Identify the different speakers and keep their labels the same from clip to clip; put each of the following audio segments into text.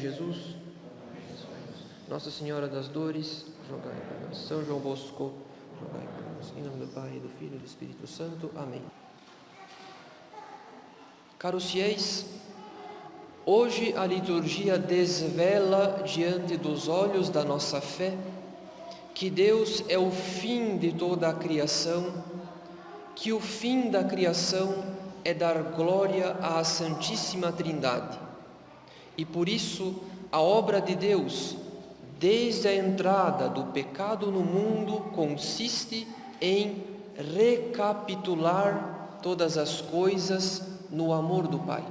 Speaker 1: Jesus. Nossa Senhora das Dores, rogai por nós. São João Bosco, rogai por nós. Em nome do Pai, do Filho e do Espírito Santo. Amém. Caros fiéis, hoje a liturgia desvela diante dos olhos da nossa fé que Deus é o fim de toda a criação, que o fim da criação é dar glória à Santíssima Trindade. E por isso a obra de Deus, desde a entrada do pecado no mundo, consiste em recapitular todas as coisas no amor do Pai.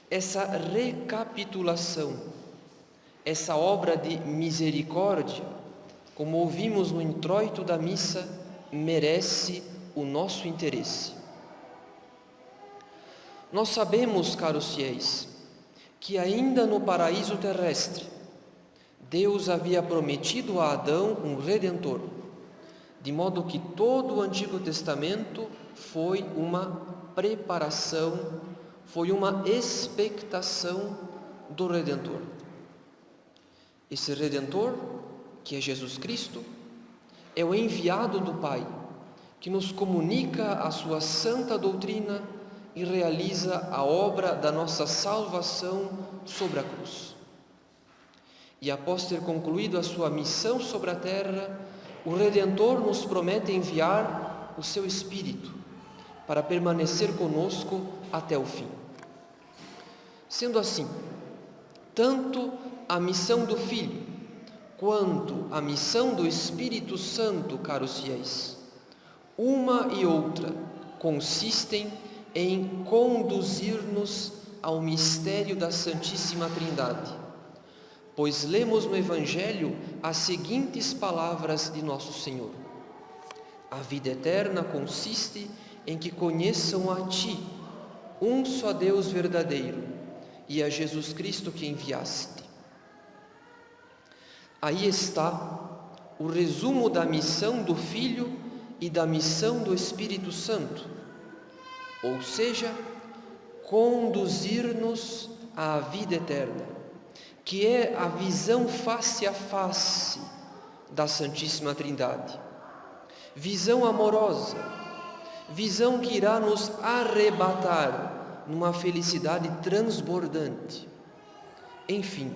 Speaker 1: Essa recapitulação, essa obra de misericórdia, como ouvimos no introito da missa, merece o nosso interesse. Nós sabemos, caros fiéis, que ainda no paraíso terrestre, Deus havia prometido a Adão um Redentor, de modo que todo o Antigo Testamento foi uma preparação, foi uma expectação do Redentor. Esse Redentor, que é Jesus Cristo, é o enviado do Pai, que nos comunica a sua santa doutrina e realiza a obra da nossa salvação sobre a cruz. E após ter concluído a sua missão sobre a terra, o Redentor nos promete enviar o seu Espírito para permanecer conosco até o fim. Sendo assim, tanto a missão do Filho quanto a missão do Espírito Santo, caros fiéis, uma e outra consistem em conduzir-nos ao mistério da Santíssima Trindade, pois lemos no Evangelho as seguintes palavras de nosso Senhor: a vida eterna consiste em que conheçam a Ti, um só Deus verdadeiro, e a Jesus Cristo que enviaste. Aí está o resumo da missão do Filho e da missão do Espírito Santo, ou seja, conduzir-nos à vida eterna, que é a visão face a face da Santíssima Trindade, visão amorosa, visão que irá nos arrebatar numa felicidade transbordante. Enfim,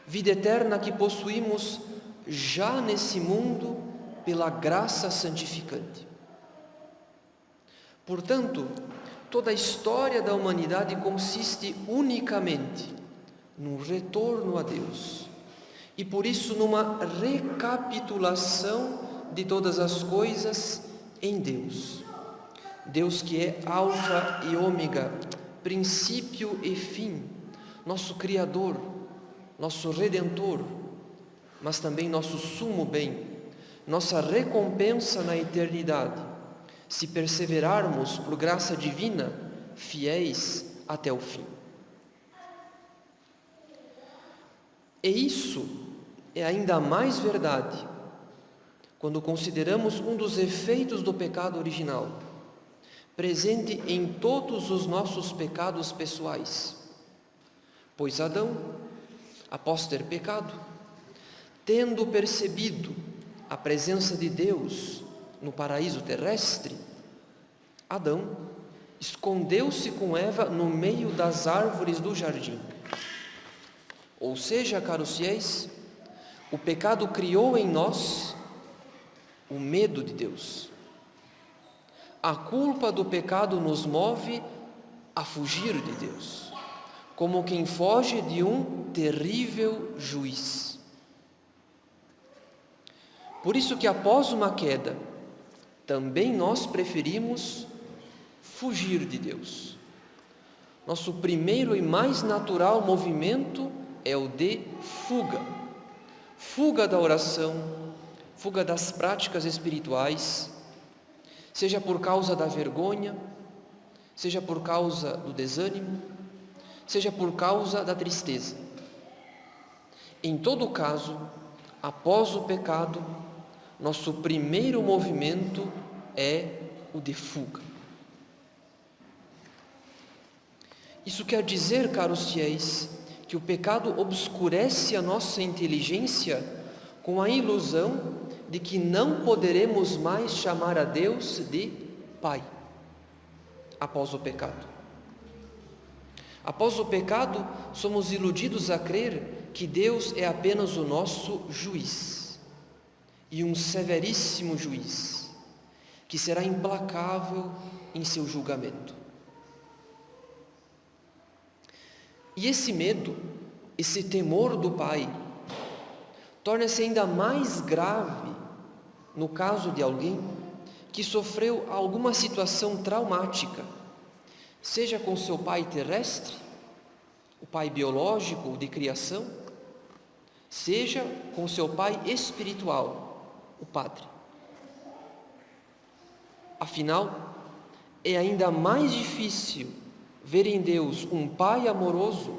Speaker 1: vida eterna que possuímos já nesse mundo pela graça santificante. Portanto, toda a história da humanidade consiste unicamente num retorno a Deus e por isso numa recapitulação de todas as coisas em Deus. Deus que é alfa e ômega, princípio e fim, nosso Criador, nosso Redentor, mas também nosso sumo bem, nossa recompensa na eternidade, se perseverarmos por graça divina, fiéis até o fim. E isso é ainda mais verdade quando consideramos um dos efeitos do pecado original, presente em todos os nossos pecados pessoais. Pois Adão, após ter pecado, tendo percebido a presença de Deus no paraíso terrestre, Adão escondeu-se com Eva no meio das árvores do jardim. Ou seja, caros fiéis, o pecado criou em nós o medo de Deus. A culpa do pecado nos move a fugir de Deus, como quem foge de um terrível juiz. Por isso que após uma queda, também nós preferimos fugir de Deus. Nosso primeiro e mais natural movimento é o de fuga. Fuga da oração, fuga das práticas espirituais, seja por causa da vergonha, seja por causa do desânimo, seja por causa da tristeza. Em todo caso, após o pecado, nosso primeiro movimento é o de fuga. Isso quer dizer, caros fiéis, que o pecado obscurece a nossa inteligência com a ilusão de que não poderemos mais chamar a Deus de Pai após o pecado. Após o pecado, somos iludidos a crer que Deus é apenas o nosso juiz, e um severíssimo juiz, que será implacável em seu julgamento. E esse medo, esse temor do Pai, torna-se ainda mais grave no caso de alguém que sofreu alguma situação traumática, seja com seu pai terrestre, o pai biológico de criação, seja com seu pai espiritual, o padre. Afinal, é ainda mais difícil ver em Deus um pai amoroso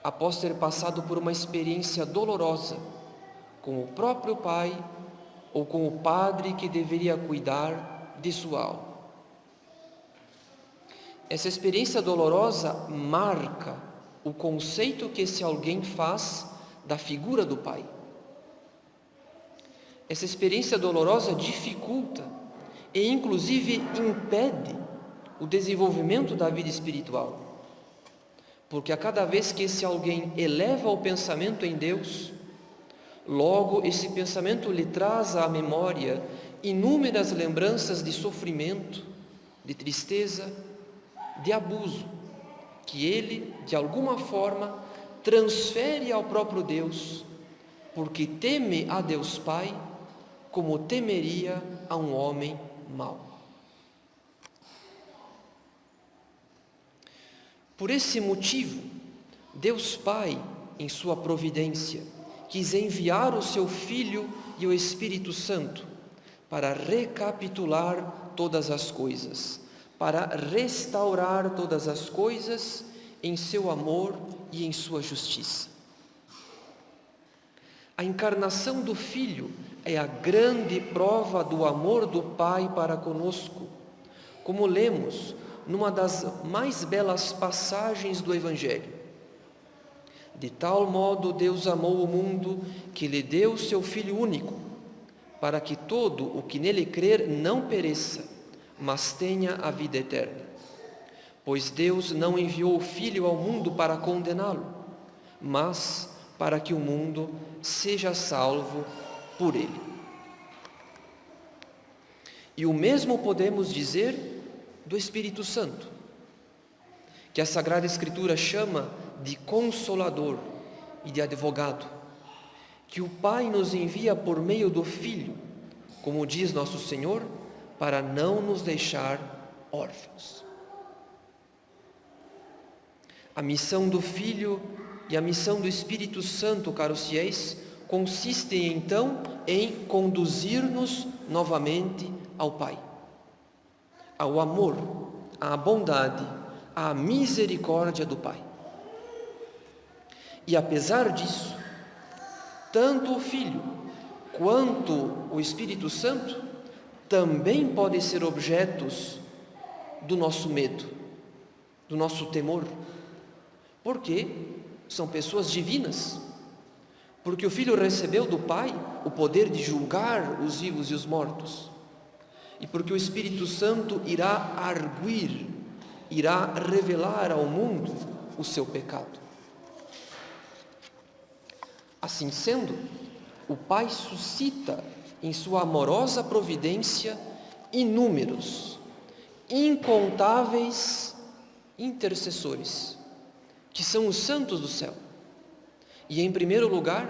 Speaker 1: após ter passado por uma experiência dolorosa com o próprio pai ou com o padre que deveria cuidar de sua alma. Essa experiência dolorosa marca o conceito que esse alguém faz da figura do pai. Essa experiência dolorosa dificulta e inclusive impede o desenvolvimento da vida espiritual, porque a cada vez que esse alguém eleva o pensamento em Deus, logo esse pensamento lhe traz à memória inúmeras lembranças de sofrimento, de tristeza, de abuso, que ele, de alguma forma, transfere ao próprio Deus, porque teme a Deus Pai como temeria a um homem mau. Por esse motivo, Deus Pai, em sua providência, quis enviar o seu Filho e o Espírito Santo para recapitular todas as coisas, para restaurar todas as coisas em seu amor e em sua justiça. A encarnação do Filho é a grande prova do amor do Pai para conosco, como lemos numa das mais belas passagens do Evangelho. De tal modo Deus amou o mundo que lhe deu o seu Filho único, para que todo o que nele crer não pereça, mas tenha a vida eterna. Pois Deus não enviou o Filho ao mundo para condená-lo, mas para que o mundo seja salvo por ele. E o mesmo podemos dizer do Espírito Santo, que a Sagrada Escritura chama de Consolador e de Advogado, que o Pai nos envia por meio do Filho, como diz nosso Senhor, para não nos deixar órfãos. A missão do Filho e a missão do Espírito Santo, caros fiéis, consistem então em conduzir-nos novamente ao Pai, ao amor, à bondade, à misericórdia do Pai. E apesar disso, tanto o Filho quanto o Espírito Santo também podem ser objetos do nosso medo, do nosso temor, porque são pessoas divinas, porque o Filho recebeu do Pai o poder de julgar os vivos e os mortos, e porque o Espírito Santo irá arguir, irá revelar ao mundo o seu pecado. Assim sendo, o Pai suscita em sua amorosa providência inúmeros, incontáveis intercessores, que são os santos do céu. E em primeiro lugar,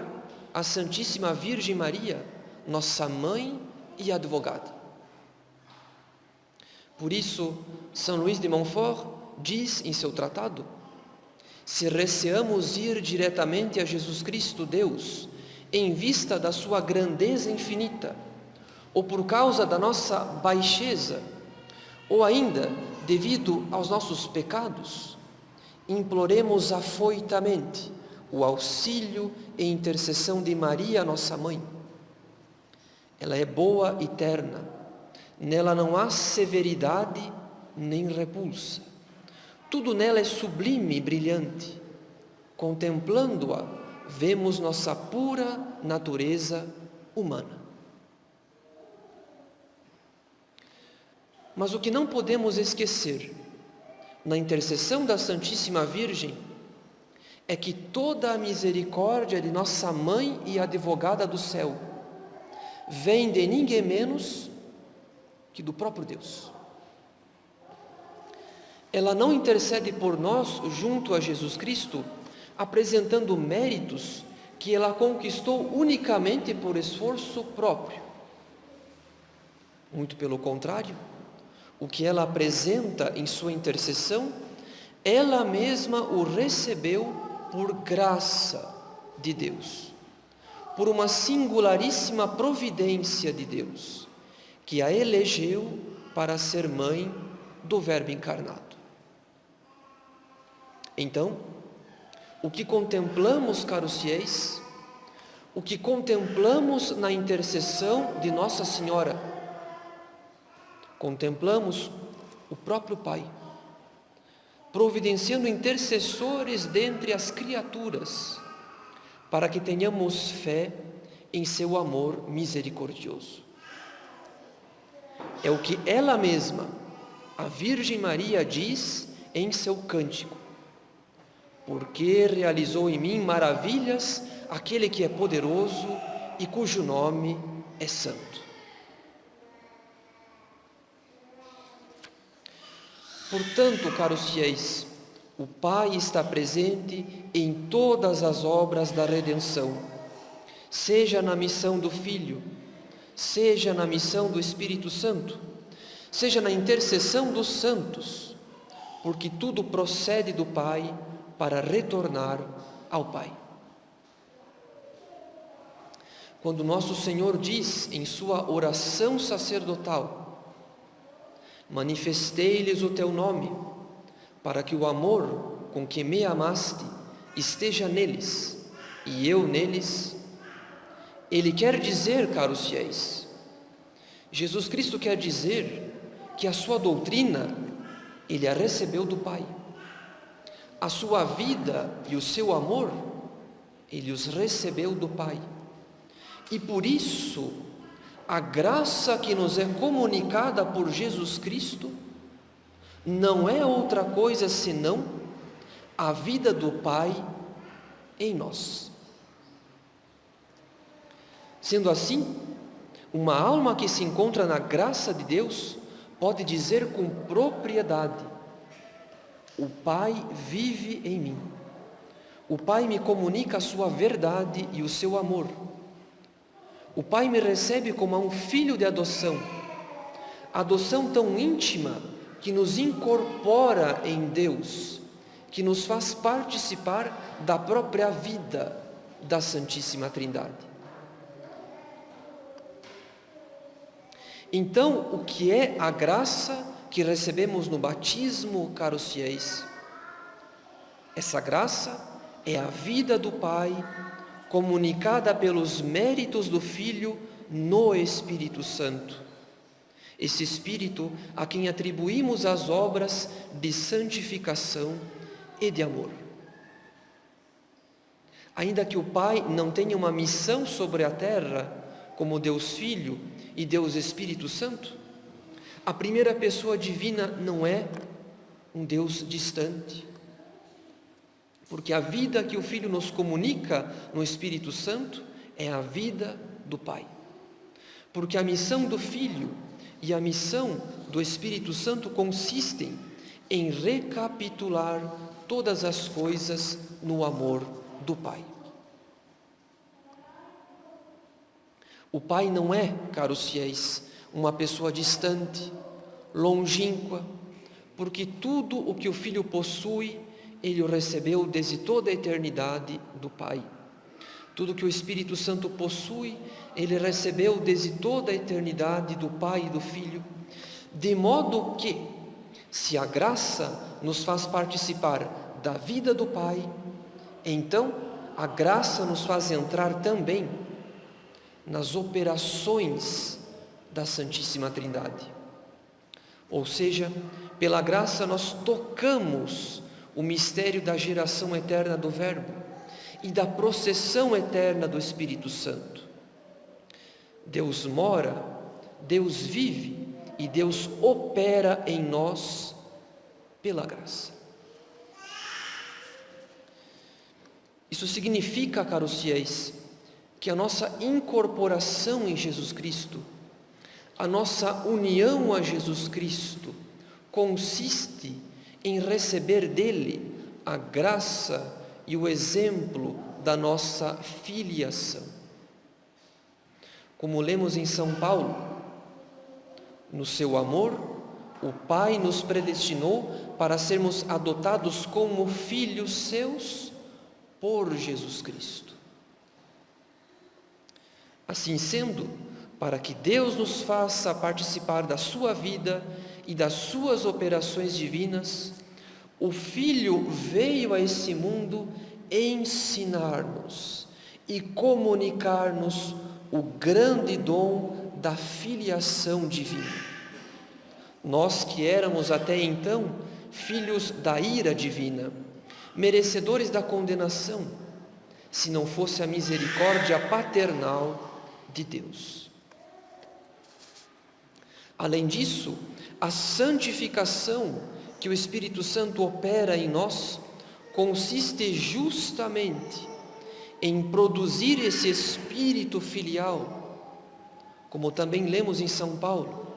Speaker 1: a Santíssima Virgem Maria, nossa mãe e advogada. Por isso, São Luís de Montfort diz em seu tratado: se receamos ir diretamente a Jesus Cristo, Deus, em vista da sua grandeza infinita, ou por causa da nossa baixeza, ou ainda devido aos nossos pecados, imploremos afoitamente o auxílio e intercessão de Maria, nossa mãe. Ela é boa e terna, nela não há severidade nem repulsa, tudo nela é sublime e brilhante. Contemplando-a, vemos nossa pura natureza humana. Mas o que não podemos esquecer, na intercessão da Santíssima Virgem, é que toda a misericórdia de nossa Mãe e Advogada do céu vem de ninguém menos que do próprio Deus. Ela não intercede por nós junto a Jesus Cristo, apresentando méritos que ela conquistou unicamente por esforço próprio. Muito pelo contrário, o que ela apresenta em sua intercessão, ela mesma o recebeu por graça de Deus, por uma singularíssima providência de Deus, que a elegeu para ser mãe do Verbo encarnado. Então, o que contemplamos, caros fiéis, o que contemplamos na intercessão de Nossa Senhora, contemplamos o próprio Pai, providenciando intercessores dentre as criaturas, para que tenhamos fé em seu amor misericordioso. É o que ela mesma, a Virgem Maria, diz em seu cântico: porque realizou em mim maravilhas aquele que é poderoso e cujo nome é santo. Portanto, caros fiéis, o Pai está presente em todas as obras da redenção, seja na missão do Filho, seja na missão do Espírito Santo, seja na intercessão dos santos, porque tudo procede do Pai para retornar ao Pai. Quando nosso Senhor diz em sua oração sacerdotal: manifestei-lhes o teu nome, para que o amor com que me amaste esteja neles, e eu neles. Ele quer dizer, caros fiéis, Jesus Cristo quer dizer que a sua doutrina, ele a recebeu do Pai. A sua vida e o seu amor, ele os recebeu do Pai. E por isso, a graça que nos é comunicada por Jesus Cristo não é outra coisa senão a vida do Pai em nós. Sendo assim, uma alma que se encontra na graça de Deus pode dizer com propriedade: o Pai vive em mim. O Pai me comunica a sua verdade e o seu amor. O Pai me recebe como a um filho de adoção, adoção tão íntima que nos incorpora em Deus, que nos faz participar da própria vida da Santíssima Trindade. Então, o que é a graça que recebemos no batismo, caros fiéis? Essa graça é a vida do Pai, comunicada pelos méritos do Filho no Espírito Santo. Esse Espírito a quem atribuímos as obras de santificação e de amor. Ainda que o Pai não tenha uma missão sobre a terra, como Deus Filho e Deus Espírito Santo, a primeira pessoa divina não é um Deus distante, porque a vida que o Filho nos comunica no Espírito Santo é a vida do Pai. Porque a missão do Filho e a missão do Espírito Santo consistem em recapitular todas as coisas no amor do Pai. O Pai não é, caros fiéis, uma pessoa distante, longínqua, porque tudo o que o Filho possui, ele o recebeu desde toda a eternidade do Pai. Tudo que o Espírito Santo possui, ele recebeu desde toda a eternidade do Pai e do Filho, de modo que, se a graça nos faz participar da vida do Pai, então a graça nos faz entrar também nas operações da Santíssima Trindade. Ou seja, pela graça nós tocamos o mistério da geração eterna do Verbo e da processão eterna do Espírito Santo. Deus mora, Deus vive e Deus opera em nós pela graça. Isso significa, caros fiéis, que a nossa incorporação em Jesus Cristo, a nossa união a Jesus Cristo, consiste em receber dele a graça e o exemplo da nossa filiação. Como lemos em São Paulo, no seu amor, o Pai nos predestinou para sermos adotados como filhos seus por Jesus Cristo. Assim sendo, para que Deus nos faça participar da sua vida e das suas operações divinas, o Filho veio a esse mundo ensinar-nos e comunicar-nos o grande dom da filiação divina. Nós que éramos até então filhos da ira divina, merecedores da condenação, se não fosse a misericórdia paternal de Deus. Além disso, a santificação que o Espírito Santo opera em nós consiste justamente em produzir esse espírito filial, como também lemos em São Paulo.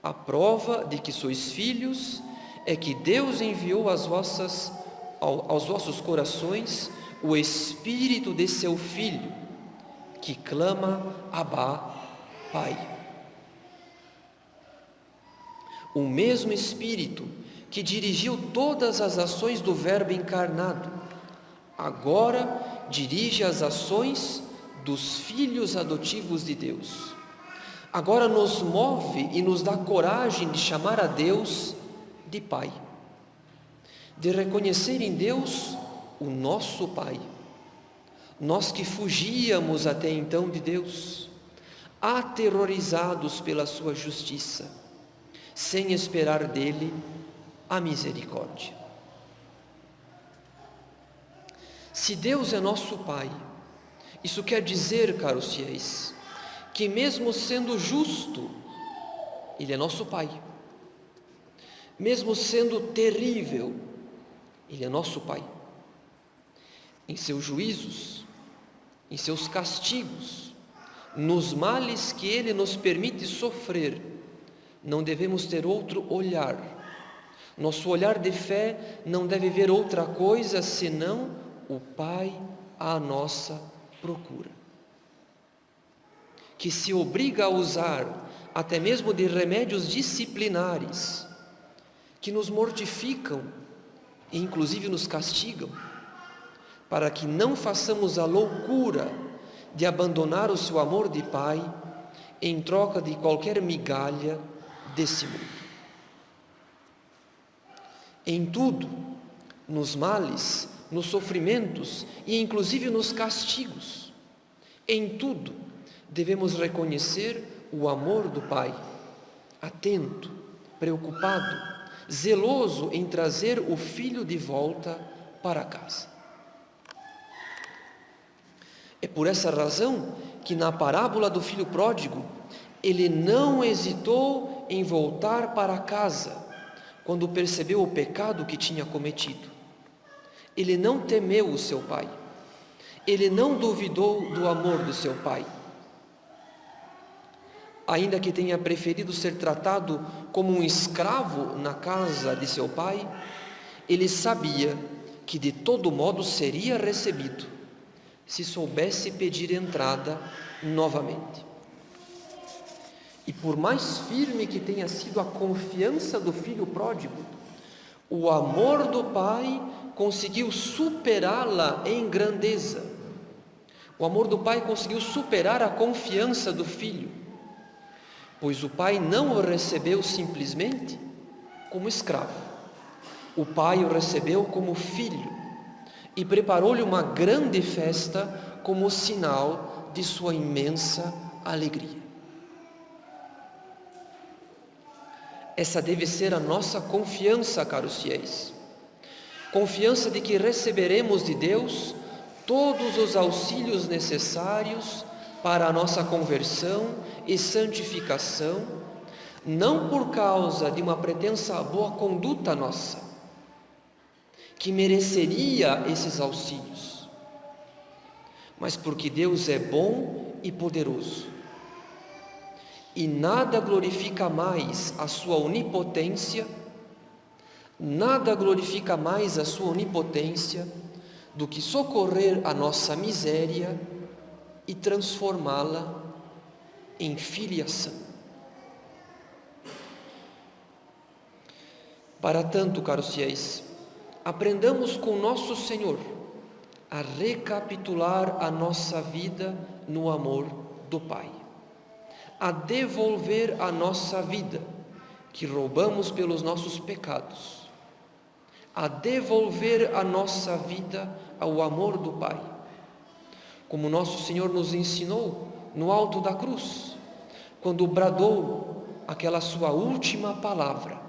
Speaker 1: A prova de que sois filhos é que Deus enviou aos vossos corações o Espírito de seu Filho, que clama: Abá, Pai. O mesmo Espírito que dirigiu todas as ações do Verbo encarnado, agora dirige as ações dos filhos adotivos de Deus. Agora nos move e nos dá coragem de chamar a Deus de Pai, de reconhecer em Deus o nosso Pai. Nós que fugíamos até então de Deus, aterrorizados pela sua justiça, sem esperar dele a misericórdia. Se Deus é nosso Pai, isso quer dizer, caros fiéis, que mesmo sendo justo, Ele é nosso Pai. Mesmo sendo terrível, Ele é nosso Pai. Em seus juízos, em seus castigos, nos males que Ele nos permite sofrer, não devemos ter outro olhar. Nosso olhar de fé não deve ver outra coisa senão o Pai à nossa procura, que se obriga a usar até mesmo de remédios disciplinares, que nos mortificam e inclusive nos castigam, para que não façamos a loucura de abandonar o seu amor de Pai em troca de qualquer migalha desse mundo. Em tudo, nos males, nos sofrimentos e inclusive nos castigos, em tudo devemos reconhecer o amor do Pai, atento, preocupado, zeloso em trazer o filho de volta para casa. É por essa razão que na parábola do filho pródigo, ele não hesitou em voltar para casa quando percebeu o pecado que tinha cometido. Ele não temeu o seu pai, ele não duvidou do amor do seu pai. Ainda que tenha preferido ser tratado como um escravo na casa de seu pai, ele sabia que de todo modo seria recebido se soubesse pedir entrada novamente. E por mais firme que tenha sido a confiança do filho pródigo, o amor do pai conseguiu superá-la em grandeza. O amor do pai conseguiu superar a confiança do filho, pois o pai não o recebeu simplesmente como escravo. O pai o recebeu como filho e preparou-lhe uma grande festa como sinal de sua imensa alegria. Essa deve ser a nossa confiança, caros fiéis. confiança de que receberemos de Deus todos os auxílios necessários para a nossa conversão e santificação, não por causa de uma pretensa boa conduta nossa, que mereceria esses auxílios, mas porque Deus é bom e poderoso, e nada glorifica mais a sua onipotência, do que socorrer a nossa miséria e transformá-la em filiação. Para tanto, caros fiéis, aprendamos com nosso Senhor a recapitular a nossa vida no amor do Pai, a devolver a nossa vida que roubamos pelos nossos pecados, a devolver a nossa vida ao amor do Pai, como nosso Senhor nos ensinou no alto da cruz, quando bradou aquela sua última palavra: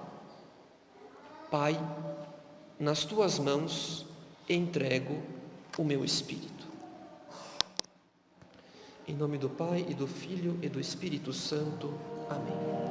Speaker 1: Pai, nas tuas mãos entrego o meu espírito. Em nome do Pai, e do Filho, e do Espírito Santo. Amém.